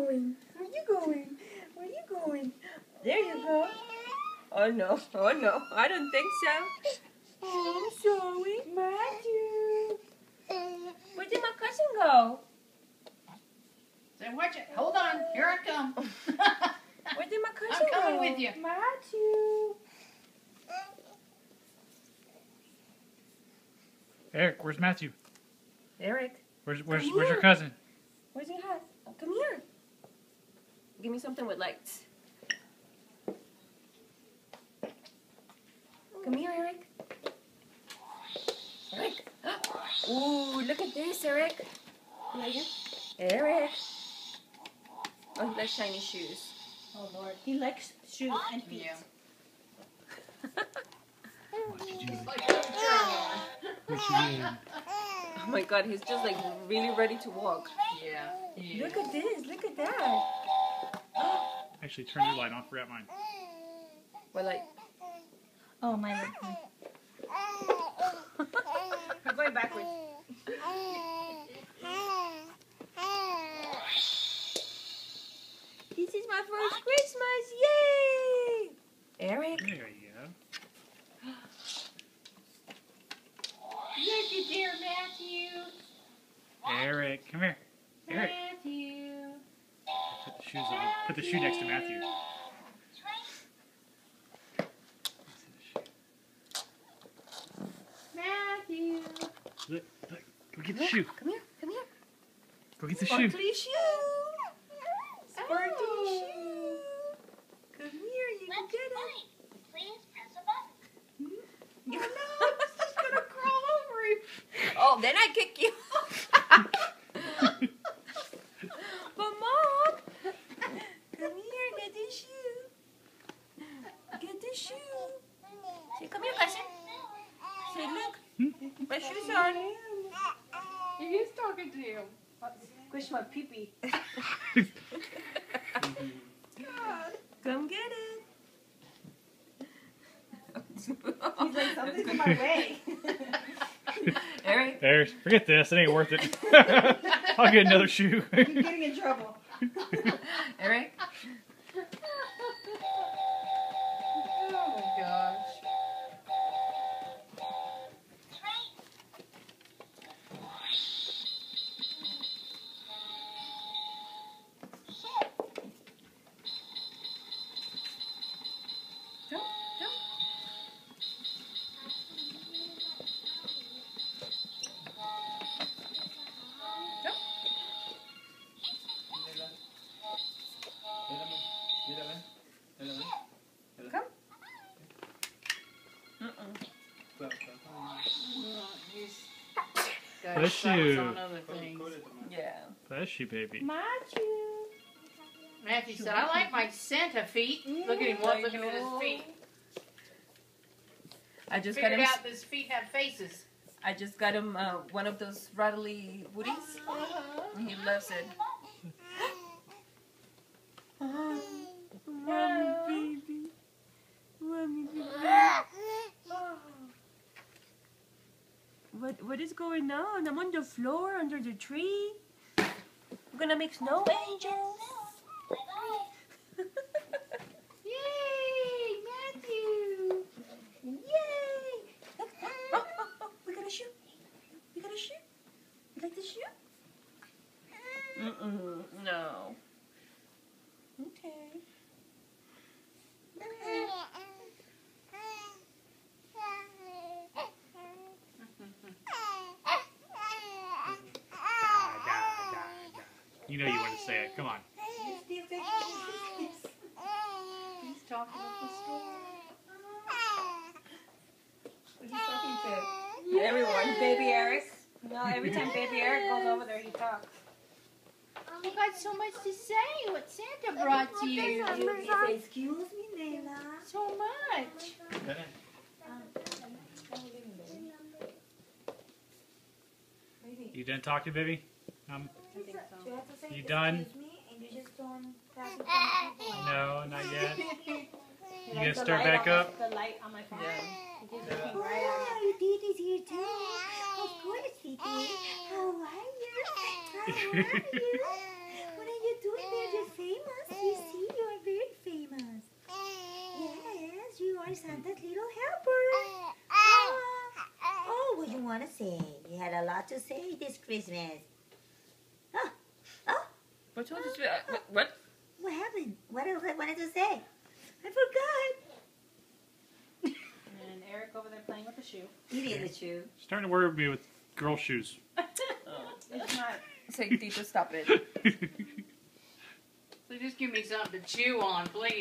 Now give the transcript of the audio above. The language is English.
going? Where you going? Where you going? There you go. Oh no, I don't think so. Oh, I'm sorry. Matthew. Where did my cousin go? So watch it. Hold on. Here I come. Where did my cousin go? I'm coming with you. Matthew. Eric, where's Matthew? Eric. Where's your cousin? Where's he at? Oh, come here. Give me something with lights. Come here, Eric. Eric. Ooh, look at this, Eric. Eric. Oh, he likes shiny shoes. Oh, Lord. He likes shoes and feet. Yeah. What you doing? Like a germ. What you doing? Oh my God, he's just like really ready to walk. Yeah. Look at this, look at that. Actually, turn your light on. Forgot mine. What light? Oh, my Lord. I'm going backwards. This is my first Christmas, yay! Eric? There you go. Look at dear Matthew. Eric, come here. Eric. Matthew. Put the shoes on. Put the shoe next to Matthew. Matthew. Look, go get the shoe. Come here, come here. Go get the shoe. Sparkly shoe. Sparkly shoe. Come here, you can get it. Please press a button. You know, it's just gonna crawl over him. Oh, then I kick you. But Mom, come here, get the shoe. Get the shoe. Say, come here, cousin. Say, look, my shoes on. He is talking to you. Squish my pee-pee. Come get it. He's like, something's in my way. Eric? There, forget this. It ain't worth it. I'll get another shoe. You're getting in trouble. Eric? Oh, my gosh. Bless you. Yeah. Bless you, baby. Matthew. Matthew said, I like my Santa feet. Look at him, looking at his feet. I just got Figured him. out his feet have faces. I just got him one of those rattly woodies. And he loves it. Oh, mommy, baby. Mommy, baby. What is going on? I'm on the floor under the tree. We're gonna make snow angels. Yay, Matthew. Yay! Oh, we got a shoe. We got a shoe. You like the shoe? No. Okay. You know you want to say it. Come on. He's talking about the story. Who's he talking to? Everyone. Baby Eric. No, every time Baby Eric goes over there, he talks. You got so much to say. What Santa brought to you. Excuse me, Layla. So much. You done talking, baby? I think so. You have to say You done? excuse me, and you just don't pass it on to people. No, not yet. You gonna The start light back on up? The light on my phone. Yeah. It keeps looking right at me. Dee Dee's here too. Of course, Dee Dee. How are you? How are you? What are you doing there? you're Santa's little helper. Oh, what you want to say? You had a lot to say this Christmas. Oh, What told you? What? what happened? What did I wanted to say? I forgot. And Eric over there playing with the shoe. He did the shoe. Starting to worry me with girl shoes. It's not. Say, Tito, stop it. So just give me something to chew on, please.